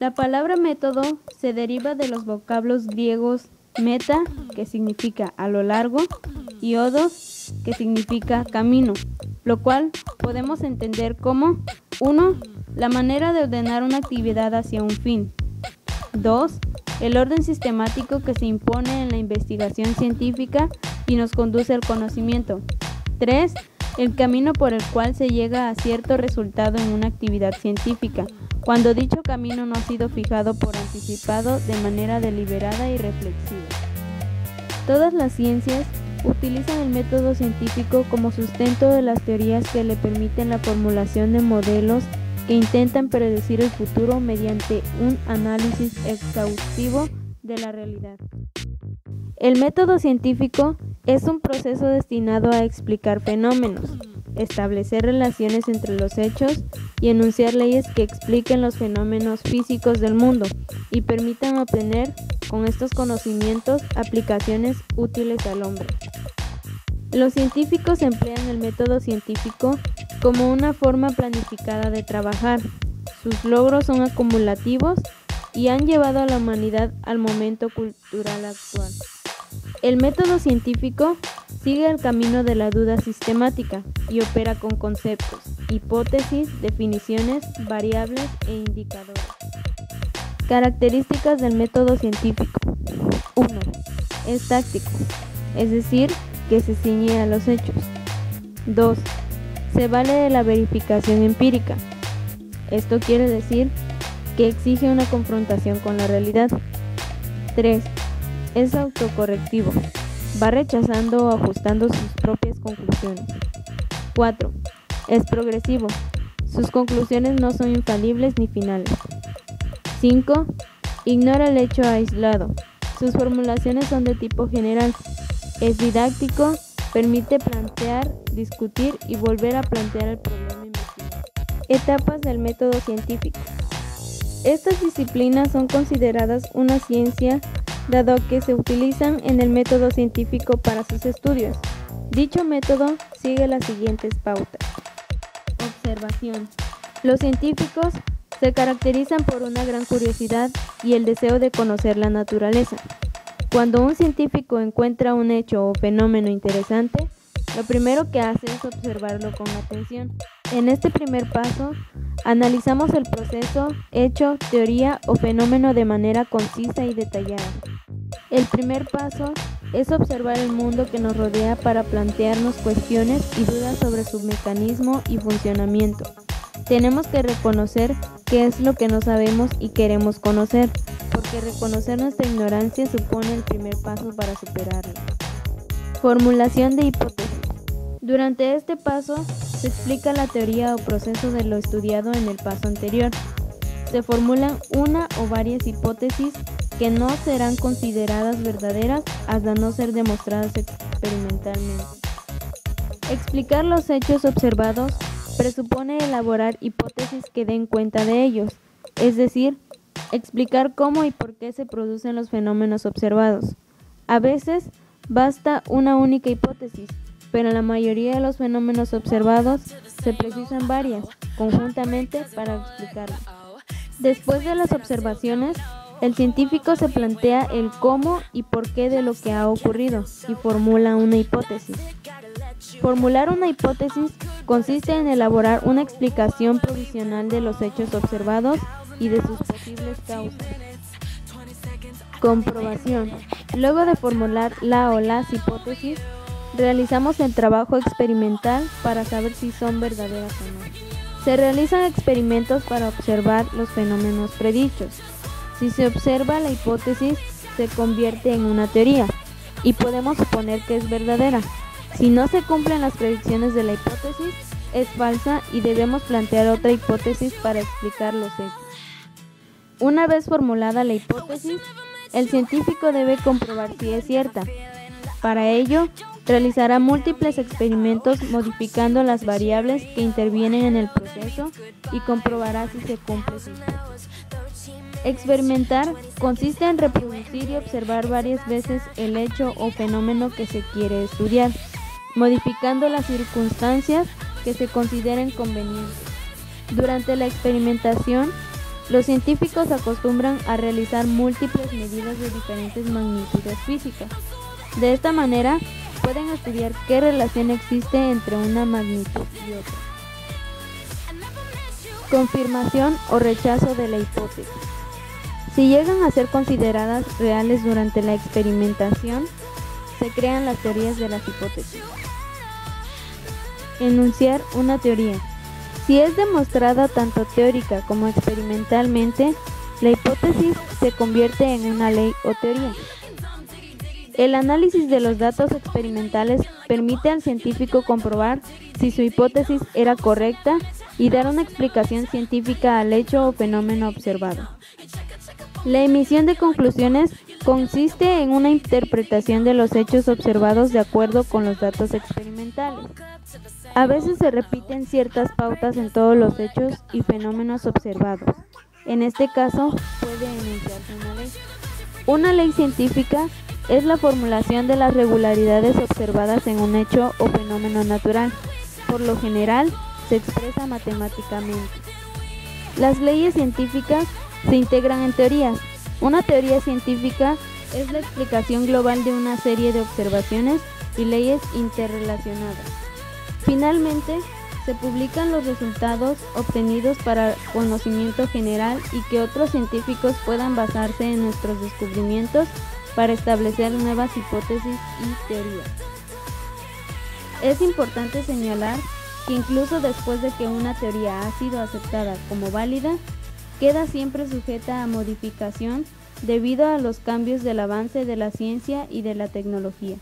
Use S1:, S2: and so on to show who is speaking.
S1: La palabra método se deriva de los vocablos griegos meta, que significa a lo largo, y odos, que significa camino, lo cual podemos entender como 1. La manera de ordenar una actividad hacia un fin. 2. El orden sistemático que se impone en la investigación científica y nos conduce al conocimiento. 3. El camino por el cual se llega a cierto resultado en una actividad científica, cuando dicho camino no ha sido fijado por anticipado de manera deliberada y reflexiva. Todas las ciencias utilizan el método científico como sustento de las teorías que le permiten la formulación de modelos que intentan predecir el futuro mediante un análisis exhaustivo de la realidad. El método científico es un proceso destinado a explicar fenómenos, establecer relaciones entre los hechos y enunciar leyes que expliquen los fenómenos físicos del mundo y permitan obtener, con estos conocimientos, aplicaciones útiles al hombre. Los científicos emplean el método científico como una forma planificada de trabajar. Sus logros son acumulativos y han llevado a la humanidad al momento cultural actual. El método científico sigue el camino de la duda sistemática y opera con conceptos, hipótesis, definiciones, variables e indicadores. Características del método científico. 1. Es táctico, es decir, que se ciñe a los hechos. 2. Se vale de la verificación empírica. Esto quiere decir que exige una confrontación con la realidad. 3. Es autocorrectivo. Va rechazando o ajustando sus propias conclusiones. 4. Es progresivo. Sus conclusiones no son infalibles ni finales. 5. Ignora el hecho aislado. Sus formulaciones son de tipo general. Es didáctico, permite plantear, discutir y volver a plantear el problema investigado. Etapas del método científico. Estas disciplinas son consideradas una ciencia, dado que se utilizan en el método científico para sus estudios. Dicho método sigue las siguientes pautas. Observación. Los científicos se caracterizan por una gran curiosidad y el deseo de conocer la naturaleza. Cuando un científico encuentra un hecho o fenómeno interesante, lo primero que hace es observarlo con atención. En este primer paso, analizamos el proceso, hecho, teoría o fenómeno de manera concisa y detallada. El primer paso es observar el mundo que nos rodea para plantearnos cuestiones y dudas sobre su mecanismo y funcionamiento. Tenemos que reconocer qué es lo que no sabemos y queremos conocer, porque reconocer nuestra ignorancia supone el primer paso para superarla. Formulación de hipótesis. Durante este paso se explica la teoría o proceso de lo estudiado en el paso anterior. Se formulan una o varias hipótesis que no serán consideradas verdaderas hasta no ser demostradas experimentalmente. Explicar los hechos observados presupone elaborar hipótesis que den cuenta de ellos, es decir, explicar cómo y por qué se producen los fenómenos observados. A veces basta una única hipótesis, pero en la mayoría de los fenómenos observados se precisan varias, conjuntamente, para explicarlos. Después de las observaciones, el científico se plantea el cómo y por qué de lo que ha ocurrido y formula una hipótesis. Formular una hipótesis consiste en elaborar una explicación provisional de los hechos observados y de sus posibles causas. Comprobación. Luego de formular la o las hipótesis, realizamos el trabajo experimental para saber si son verdaderas o no. Se realizan experimentos para observar los fenómenos predichos. Si se observa la hipótesis, se convierte en una teoría y podemos suponer que es verdadera. Si no se cumplen las predicciones de la hipótesis, es falsa y debemos plantear otra hipótesis para explicar los hechos. Una vez formulada la hipótesis, el científico debe comprobar si es cierta. Para ello, realizará múltiples experimentos modificando las variables que intervienen en el proceso y comprobará si se cumple su hipótesis. Experimentar consiste en reproducir y observar varias veces el hecho o fenómeno que se quiere estudiar, modificando las circunstancias que se consideren convenientes. Durante la experimentación, Los científicos acostumbran a realizar múltiples medidas de diferentes magnitudes físicas. De esta manera, pueden estudiar qué relación existe entre una magnitud y otra. Confirmación o rechazo de la hipótesis. Si llegan a ser consideradas reales durante la experimentación, se crean las teorías de las hipótesis. Enunciar una teoría. Si es demostrada tanto teórica como experimentalmente, la hipótesis se convierte en una ley o teoría. El análisis de los datos experimentales permite al científico comprobar si su hipótesis era correcta y dar una explicación científica al hecho o fenómeno observado. La emisión de conclusiones consiste en una interpretación de los hechos observados de acuerdo con los datos experimentales. A veces se repiten ciertas pautas en todos los hechos y fenómenos observados. En este caso, puede enunciarse una ley. Una ley científica es la formulación de las regularidades observadas en un hecho o fenómeno natural. Por lo general, se expresa matemáticamente. Las leyes científicas se integran en teorías. Una teoría científica es la explicación global de una serie de observaciones y leyes interrelacionadas. Finalmente, se publican los resultados obtenidos para conocimiento general y que otros científicos puedan basarse en nuestros descubrimientos para establecer nuevas hipótesis y teorías. Es importante señalar que incluso después de que una teoría ha sido aceptada como válida, queda siempre sujeta a modificación debido a los cambios del avance de la ciencia y de la tecnología.